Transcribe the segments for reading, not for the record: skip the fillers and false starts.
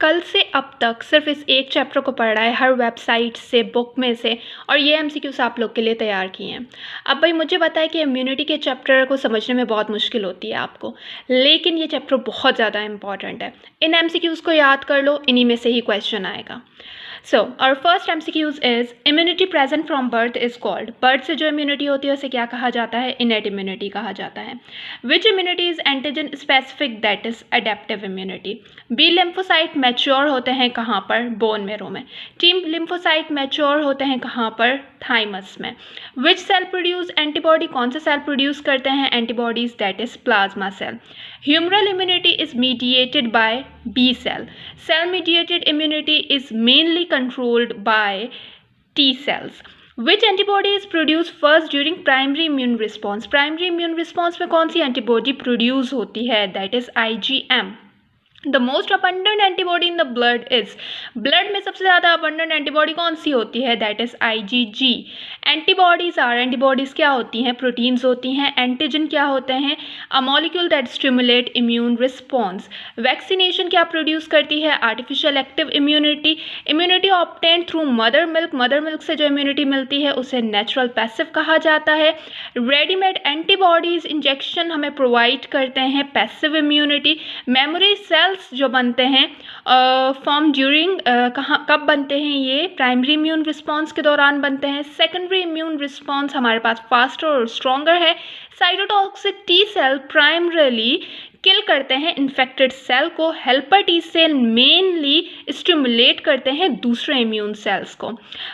कल से अब तक सिर्फ इस एक चैप्टर को पढ़ा है, हर वेबसाइट से, बुक में से, और ये एमसीक्यूज आप लोग के लिए तैयार किए हैं। अब भाई मुझे पता है कि इम्यूनिटी के चैप्टर को समझने में बहुत मुश्किल होती है आपको, लेकिन ये चैप्टर बहुत ज़्यादा इंपॉर्टेंट है। इन एमसीक्यूज को याद कर लो, इन्हीं में से ही क्वेश्चन आएगा। सो और first MCQs is immunity present from birth is called. Birth से जो इम्यूनिटी होती है उसे क्या कहा जाता है? इनेट इम्यूनिटी कहा जाता है। Which immunity is antigen specific, that is adaptive immunity. B lymphocyte mature होते हैं कहाँ पर? बोन मेरो में। टी लिम्फोसाइट मैच्योर होते हैं कहाँ पर? थाइमस में। विच सेल प्रोड्यूस एंटीबॉडी, कौन से सेल प्रोड्यूस करते हैं antibodies? That is plasma cell. Humoral immunity is mediated by B cell. Cell mediated immunity is mainly controlled by T cells. Which antibody is produced first during primary immune response? Primary immune response में कौन सी antibody produce होती है? That is IgM. The most abundant antibody in the blood is, blood में सबसे ज़्यादा abundant antibody कौन सी होती है? That is IgG. Antibodies are, antibodies क्या होती हैं? Proteins होती हैं. Antigen क्या होते हैं? A molecule that stimulate immune response. Vaccination क्या produce करती है? Artificial active immunity. Immunity obtained through mother milk. Mother milk से जो immunity मिलती है उसे natural passive कहा जाता है. Ready-made antibodies injection हमें provide करते हैं passive immunity. Memory cells जो बनते हैं फॉर्म ड्यूरिंग, कब बनते हैं? ये प्राइमरी इम्यून रिस्पॉन्स के दौरान बनते हैं. सेकेंडरी इम्यून रिस्पॉन्स हमारे पास फास्टर और स्ट्रॉन्गर है. Cytotoxic T cell primarily kill करते हैं इन्फेक्टेड सेल को. Helper T cell mainly stimulate करते हैं दूसरे इम्यून सेल्स को.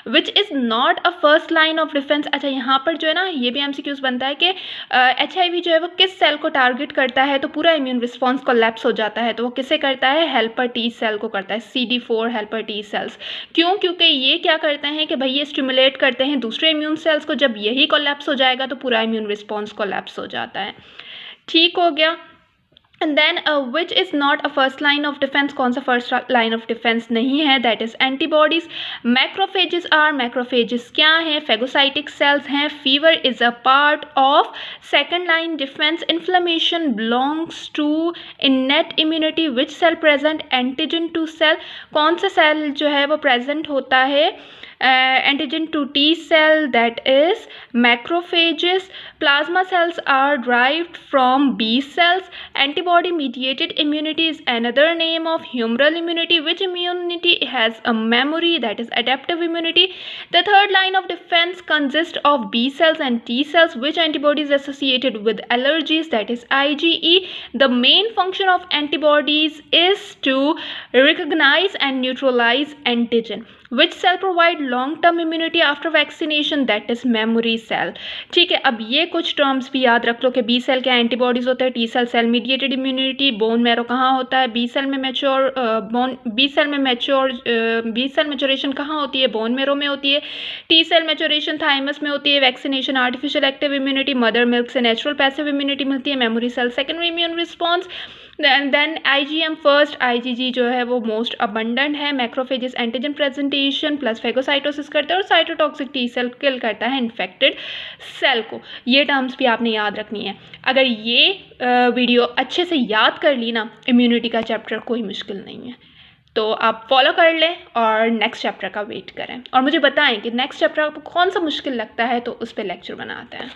Which is not a first line of defence. अच्छा, यहाँ पर जो है ना, ये भी एमसीक्यूज बनता है कि HIV जो है वो किस सेल को टारगेट करता है तो पूरा इम्यून रिस्पॉन्स कोलैप्स हो जाता है, तो वो किसे करता है? हेल्पर टी सेल को करता है. CD4 helper T cells. क्यों? क्योंकि ये क्या करते हैं कि भाई ये स्टिमुलेट करते हैं दूसरे इम्यून सेल्स को. जब यही कोलैप्स हो जाएगा तो पूरा इम्यून रिस्पॉन्स कोलैप्स हो जाता है. ठीक हो गया. And then which is not a first line of defence. कौन सा फर्स्ट लाइन ऑफ डिफेंस नहीं है? That is antibodies. Macrophages are, macrophages क्या हैं? फेगोसाइटिक सेल्स हैं. Fever is a part of second line defence. Inflammation belongs to innate immunity. Which cell present antigen to cell. कौन सा cell जो है वो प्रेजेंट होता है antigen to T cell? That is macrophages. Plasma cells are derived from B cells. Antibody mediated immunity is another name of humoral immunity. Which immunity has a memory? That is adaptive immunity. The third line of defense consists of B cells and T cells. Which antibody is associated with allergies? That is IgE. The main function of antibodies is to recognize and neutralize antigen. Which cell provide long-term immunity after vaccination? That is memory cell. ठीक है, अब ये कुछ terms भी याद रख लो कि B cell क्या एंटीबॉडीज होते हैं. T cell cell mediated immunity. Bone marrow कहाँ होता है? बी सेल में मैच्योर, बी सेल मैच्योरेशन कहाँ होती है? बोन मैरो में होती है. टी सेल मैच्योरेशन थाइमस में होती है. Vaccination artificial active immunity. Mother milk से नेचुरल पैसिव इम्यूनिटी मिलती है. Memory cell secondary immune response. Then IgM first. IgG जो है वो मोस्ट अबंडेंट है. Macrophages antigen presentation plus phagocytosis करते हैं और साइटोटॉक्सिक टी सेल किल करता है इन्फेक्टेड सेल को. ये टर्म्स भी आपने याद रखनी है. अगर ये वीडियो अच्छे से याद कर ली ना, इम्यूनिटी का चैप्टर कोई मुश्किल नहीं है. तो आप फॉलो कर लें और नेक्स्ट चैप्टर का वेट करें और मुझे बताएं कि नेक्स्ट चैप्टर आपको कौन सा मुश्किल लगता है तो उस पर लेक्चर बनाते हैं.